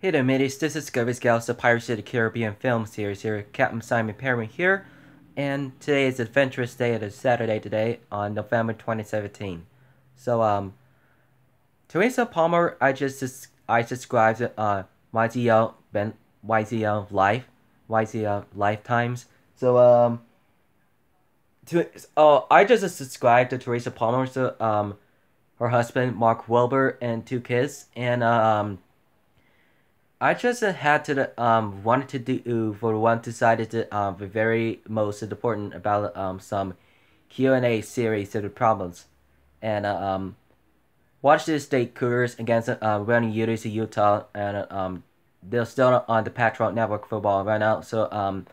Hey there, mateys. This is Discovery Scouts, the Pirates of the Caribbean film series here. Captain Simon Perry here, and today is Adventurous Day. It is Saturday today on November 2017. So, Teresa Palmer, I subscribed to YZL Life, YZL Lifetimes. So, I just subscribed to Teresa Palmer. So, her husband Mark Wilbur and two kids, and I just had to wanted to do for one decided to be very most important about some Q&A series of the problems and watch the state Cougars against running University of Utah, and they're still on the Patriot Network football right now. So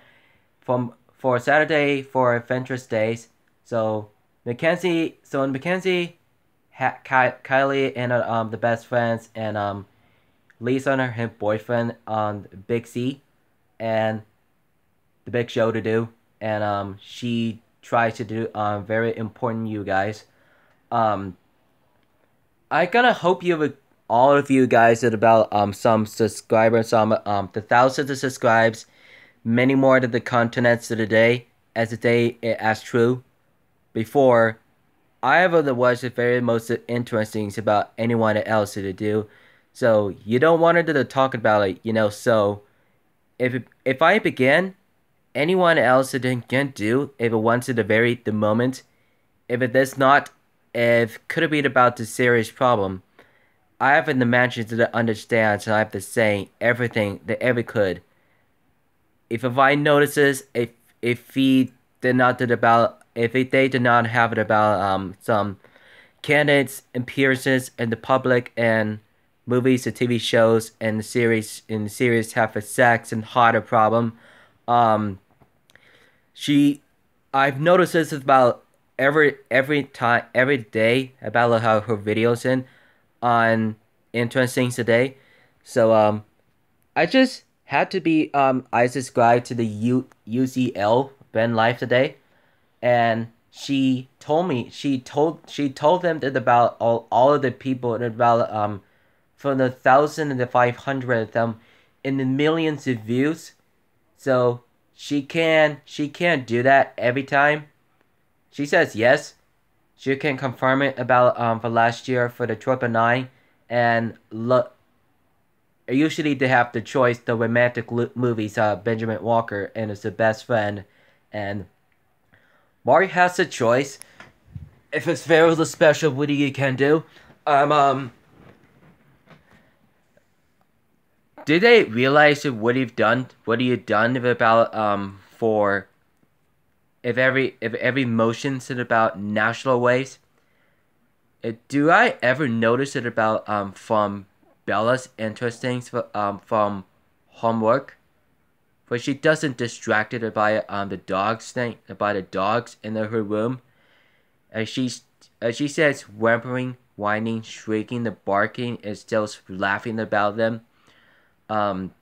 from for Saturday for Adventurous Days, Mackenzie, Kylie and the best friends, and Lisa and her boyfriend on Big C and the big show to do, and she tries to do very important you guys. Um I gonna hope all of you guys at about some subscribers, some the thousands of subscribes, many more to the continents of the day as the day as true before. I have the was the very most interesting about anyone else to do. So you don't want to talk about it. So if I begin, anyone else that can do if it wants to the moment, if it does not, if could it be about the serious problem, I have an imagination to understand, so I have to say everything that ever could. If I notices if he did not did about if they did not have it about some candidates appearances in the public and movies and TV shows and the series have a sex and harder problem. Um, she, I've noticed this about every time every day about how her videos in on interesting today. So I just had to be I subscribed to the UCL Ben Life today, and she told them that about all of the people and about from the 1,000 and the 500 of them in the millions of views. So she can't do that every time. She says yes. She can confirm it about for last year for the triple nine, and look. Usually they have the choice the romantic movies. Benjamin Walker and is the best friend, and Mark has the choice. If it's very special, what you can do. Did they realize what you've done? What you've done about for if every motion's it about national ways? Do I ever notice it about from Bella's interesting from homework? But she doesn't distracted by the dogs thing, by the dogs in her room. She says whimpering, whining, shrieking, the barking, and still laughing about them. Um,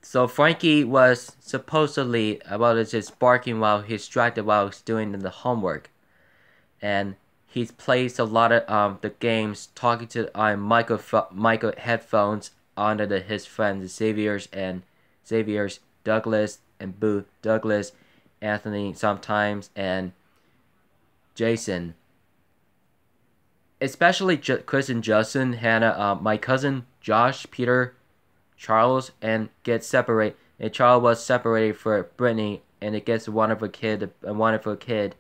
so Frankie was supposedly about just barking while he's distracted while he's doing the homework, and he plays a lot of the games talking to micro headphones under his friends Xavier's Douglas and Boo Douglas, Anthony sometimes, and Jason. Especially Chris and Justin, Hannah, my cousin Josh, Peter, Charles, and get separated. And Charles was separated for Brittany, and it gets a wonderful kid.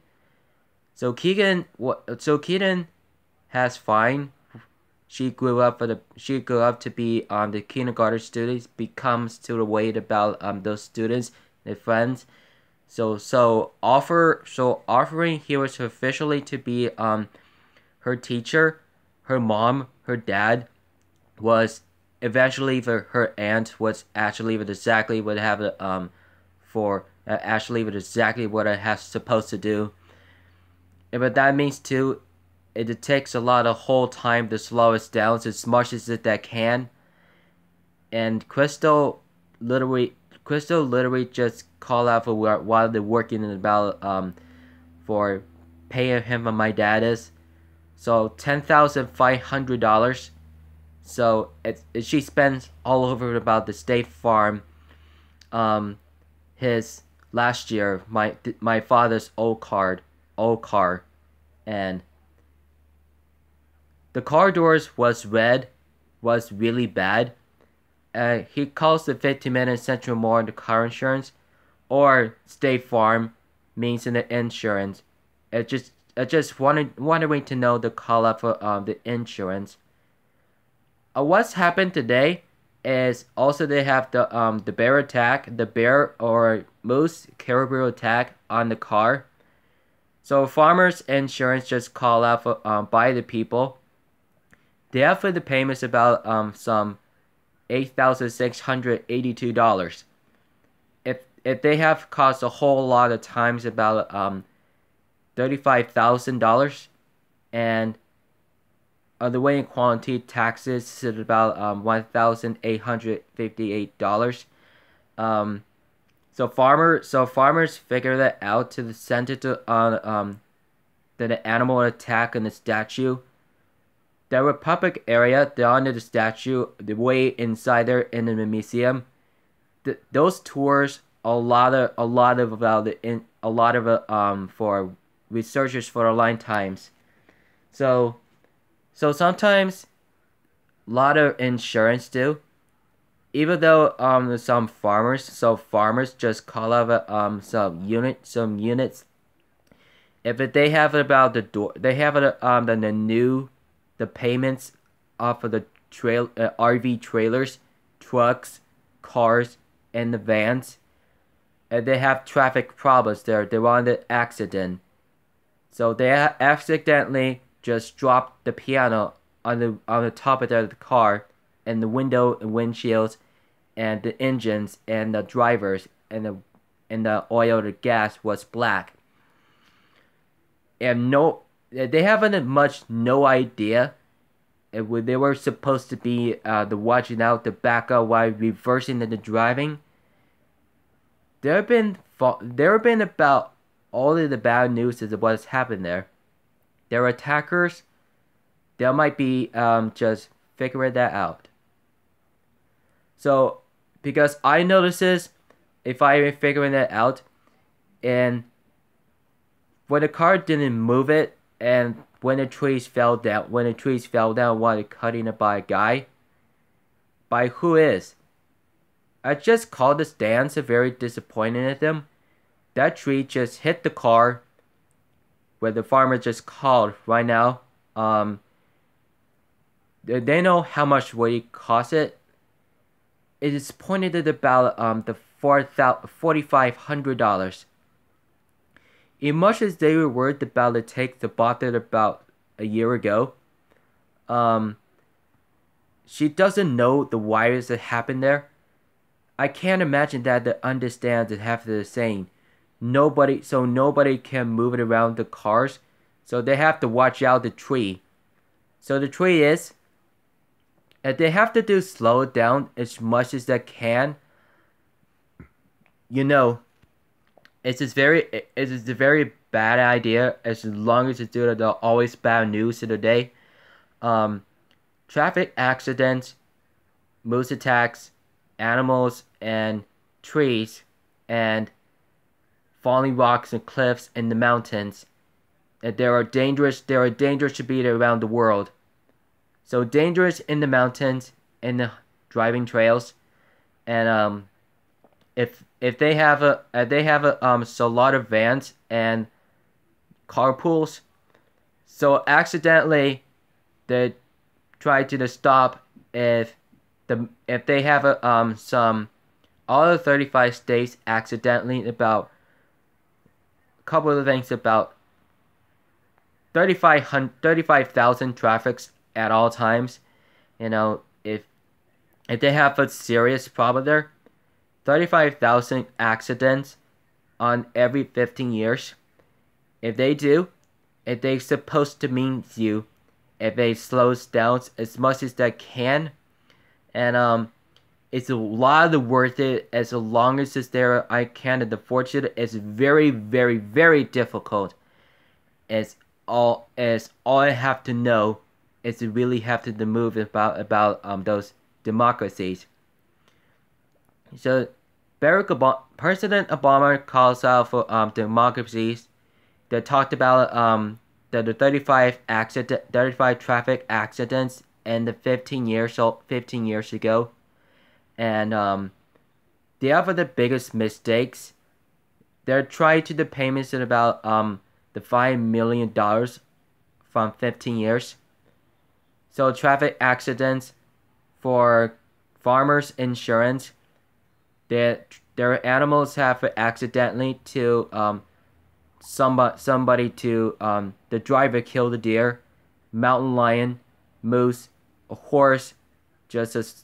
So Keegan has fine. She grew up to be the kindergarten students, becomes to the weight about those students, their friends. Offering he was officially to be her teacher, her mom, her dad was eventually her aunt was actually exactly what have for actually exactly what I have supposed to do. But that means too, it takes a lot of whole time to slow us down as much as it that can. And Crystal literally just call out for while they're working about for paying him what my dad is. So $10,500. So she spends all over about the State Farm. His last year, my father's old car, and the car doors was red, was really bad. He calls the 15-minute Central more the car insurance, or State Farm means in the insurance. I just wondering to know the call up for the insurance. What's happened today is also they have the bear attack, the bear or moose caribou attack on the car. So farmers insurance just call out for by the people. They have for the payments about some $8,682. If they have cost a whole lot of times about $35,000, and the way in quality taxes is about $1,858. So farmers figure that out to send it to the animal attack on the statue. The Republic area, they're under the statue, the way inside there in the museum. Those tours a lot of for researchers for a long times. So sometimes a lot of insurance do. Even though some farmers just call out some units. If they have about the door, they have the payments off of the RV trailers, trucks, cars, and the vans. And they have traffic problems there. They're on the accident. So they accidentally just dropped the piano on the top of the car, and the window and windshields and the engines and the drivers and the oil, the gas was black. And they haven't no idea. They were supposed to be the watching out the backup while reversing the driving. There have been about all of the bad news is what's happened there. There are attackers. They might be just figuring that out. So because I notices if I figuring that out, and when the car didn't move it, and when the trees fell down while cutting it by a guy, by who is? I just called the stands very disappointed at them. That tree just hit the car where the farmer just called right now. They know how much would it cost it. It is pointed at about the $4,500. As much as they were worried about the take the bought it about a year ago, she doesn't know the wires that happened there. I can't imagine that they understand that half the saying. Nobody can move it around the cars, so they have to watch out the tree. So the tree is, and they have to slow it down as much as they can. You know, it's a very bad idea. As long as it's due to the always bad news of the day. Traffic accidents, moose attacks, animals and trees, and falling rocks and cliffs in the mountains. And there are dangerous to be around the world. So dangerous in the mountains, in the driving trails, and if they have a so a lot of vans and carpools, so accidentally they try to stop if they have some all the 35 states accidentally about a couple of things about 35,000 traffics at all times. You know, if they have a serious problem there, 35,000 accidents on every 15 years. If they supposed to mean you, if they slows down as much as they can, and it's a lot of worth it as long as it's there. I can. And the fortune is very, very, very difficult. As all I have to know it's really have to move about those democracies. So President Obama calls out for democracies. They talked about the 35 traffic accidents in the 15 years ago, and they are the biggest mistakes. They're trying to the payments at about the $5 million from 15 years. So traffic accidents for farmers insurance, their animals have accidentally to somebody to the driver killed a deer, mountain lion, moose, a horse, just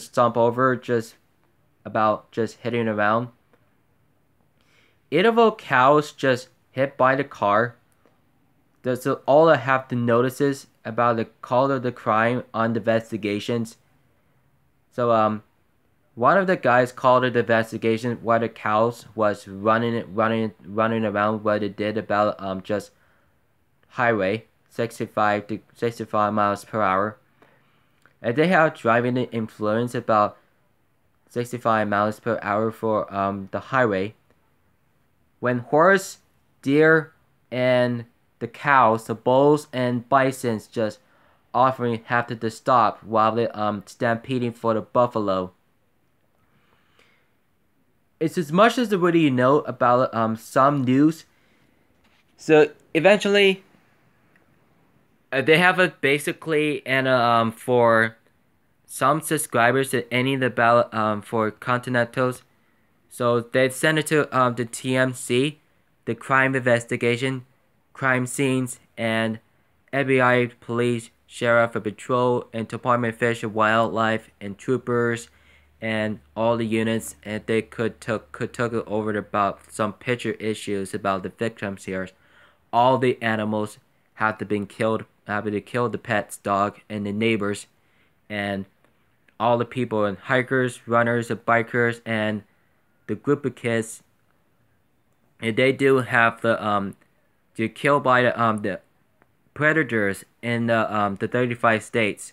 stump over, just hitting around. Interval cows just hit by the car. That's all I have to notice is about the call of the crime on the investigations. So one of the guys called the investigation why the cows was running around what it did about just highway 65 miles per hour. And they have driving influence about 65 miles per hour for the highway. When horse, deer, and the cows, the bulls and bisons just offering have to stop while they stampeding for the buffalo. It's as much as what do you know about some news. So eventually, they have a basically and for some subscribers that any of the ballot for Continentals. So they send it to the TMC, the crime investigation, crime scenes, and FBI, police, sheriff, and patrol, and Department of Fish and Wildlife, and troopers, and all the units, and they could took it over about some picture issues about the victims here. All the animals have to been killed, have to kill the pet's dog and the neighbors, and all the people and hikers, runners, and bikers, and the group of kids. And they do have the to kill by the predators in the 35 states.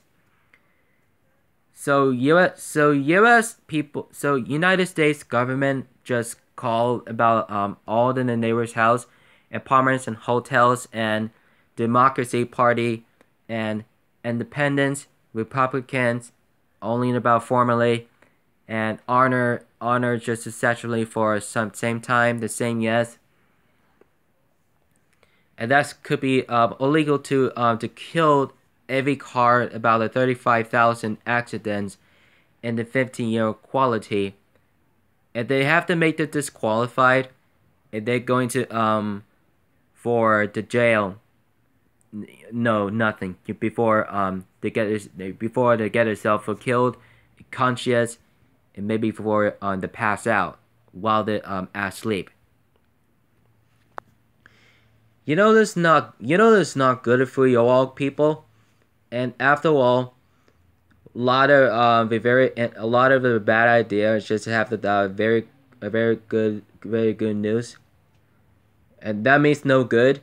So United States government just called about all in the neighbor's house, apartments and hotels, and Democracy Party and Independents, Republicans, only about formally, and honor just essentially for some same time, the same yes. And that could be illegal to kill every car about the 35,000 accidents in the 15-year quality. And they have to make it disqualified, and they're going to for the jail. No, nothing before they get themselves killed, conscious, and maybe before they pass out while they asleep. You know this not good for you all people, and after all, a lot of the bad ideas just have the very good news, and that means no good.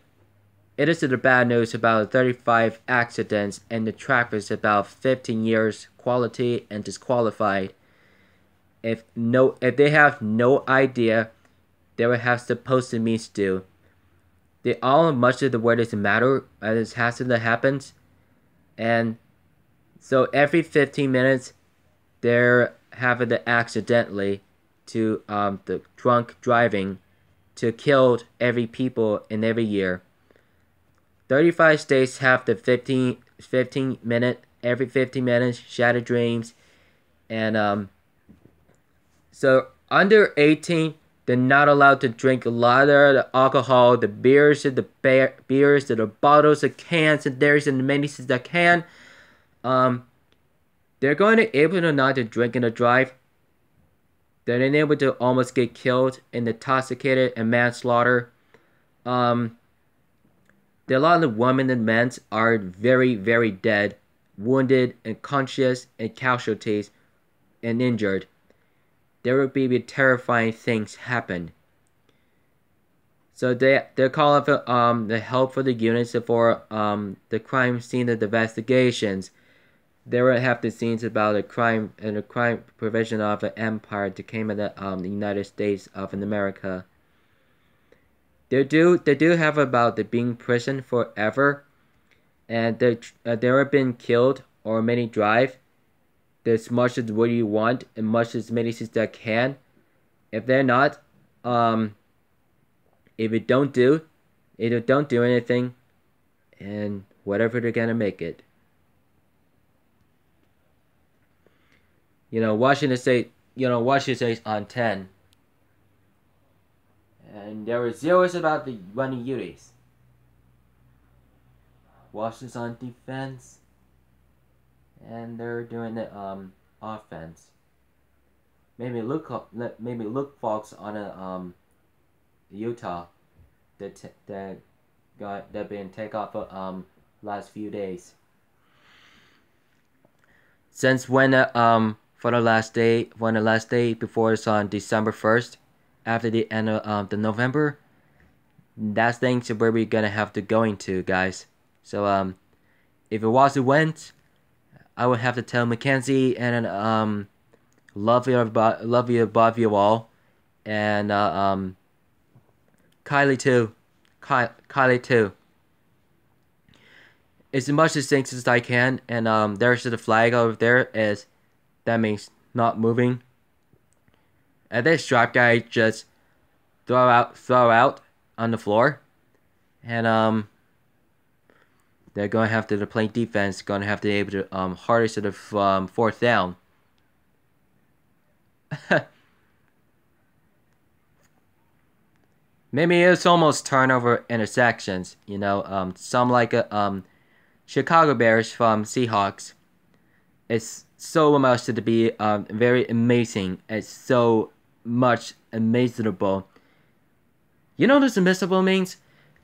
It is the bad news about 35 accidents and the traffic about 15 years quality and disqualified. If they have no idea, they will have supposed to means do. They all much of the word doesn't matter as that happens, and so every 15 minutes, they're having to accidentally to the drunk driving to kill every people in every year. 35 states have the 15 minute every 15 minutes shattered dreams, and so under 18 they're not allowed to drink a lot of the alcohol, the beers, the bottles, the cans, and there's and many things that can. They're going to able to not to drink and to drive. They're able to almost get killed and intoxicated and manslaughter. A lot of women and men are very, very dead, wounded, unconscious, and casualties, and injured. There will be terrifying things happen. So they're calling for the help for the units for the crime scene of the investigations. They will have the scenes about the crime and the crime prevention of the empire that came in the United States of America. They do have about the being prison forever, and they have been killed or many drive. As much as what you want and much as many as that can. If they're not, if you don't do anything, and whatever they're gonna make it. Washington State's on 10. And there were zeros about the running Uties. Washington's on defense. And they're doing the offense. Maybe Luke Falks on a Utah that been take off for last few days. Since when for the last day before it's on December 1st, after the end of the November, that's things where we're gonna have to go into, guys. So if it was a went, I would have to tell Mackenzie and love you above you all, and Kylie too, Kylie too. As much as things as I can, and there's the flag over there, is that means not moving. And this strap guy just throw out on the floor, and they're gonna have to play defense. Gonna have to be able to hardest to the fourth down. Maybe it's almost turnover intersections. Some like Chicago Bears from Seahawks. It's so much to be very amazing. It's so much amazable. You know what this amazable means?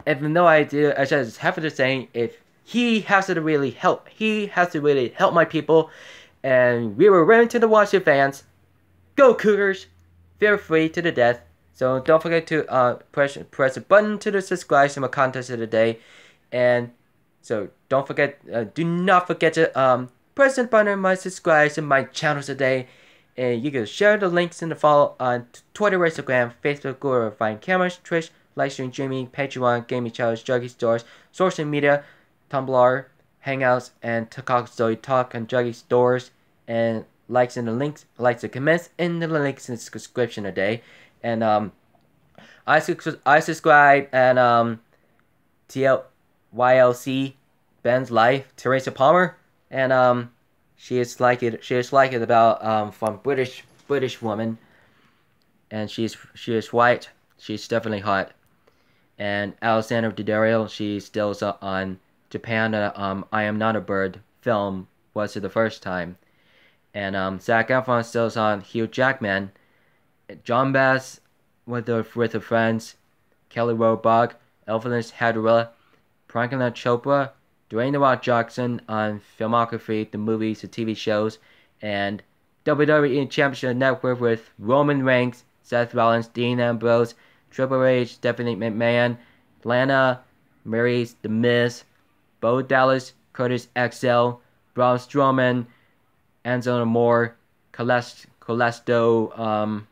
I have no idea. I just have to say, if he has to really help my people, and we were running to the Washington fans. Go Cougars! Feel free to the death. So don't forget to press the button to the subscribe to my contest of the day, and so don't forget, do not forget to press the button on my subscribe to my channels today, and you can share the links in the follow on Twitter, Instagram, Facebook, Google, Find Cameras, Twitch, Livestream, Streaming, Patreon, Gaming Challenge, Juggy Stores, social media, Tumblr, Hangouts, and TikTok Story Talk and Juggy Stores, and likes and comments in the links in the description today. And I subscribe and YLC Ben's Life, Teresa Palmer, and she is like it about from British woman, and she is white. She's definitely hot. And Alexander Daddario, she still on Japan. I Am Not a Bird film was it the first time. And Zac Efron still on Hugh Jackman. John Bass with her friends, Kelly Roebuck, Elvis Hadrilla, Priyanka Chopra, Dwayne The Rock Johnson on filmography, the movies, the TV shows, and WWE Championship Network with Roman Reigns, Seth Rollins, Dean Ambrose, Triple H, Stephanie McMahon, Lana, Maryse, The Miz, Bo Dallas, Curtis Axel, Braun Strowman, Enzo Moore, Kalisto,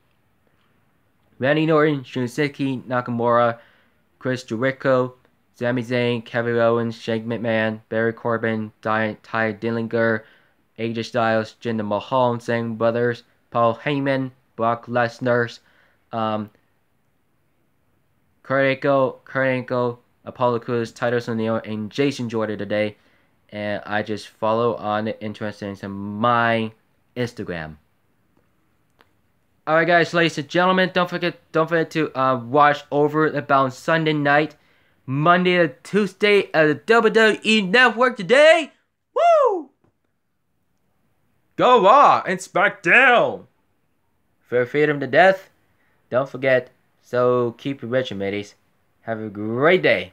Randy Orton, Shinsuke Nakamura, Chris Jericho, Sami Zayn, Kevin Owens, Shane McMahon, Barry Corbin, Ty Dillinger, AJ Styles, Jinder Mahal, Singh Brothers, Paul Heyman, Brock Lesnar, Kurt Angle, Apollo Crews, Titus O'Neil, and Jason Jordan today. And I just follow on the interesting in my Instagram. Alright guys, ladies and gentlemen, don't forget to watch over about Sunday night, Monday to Tuesday at the WWE Network today. Woo! Go Raw and SmackDown! For freedom to death, don't forget, so keep it rich, mateys. Have a great day.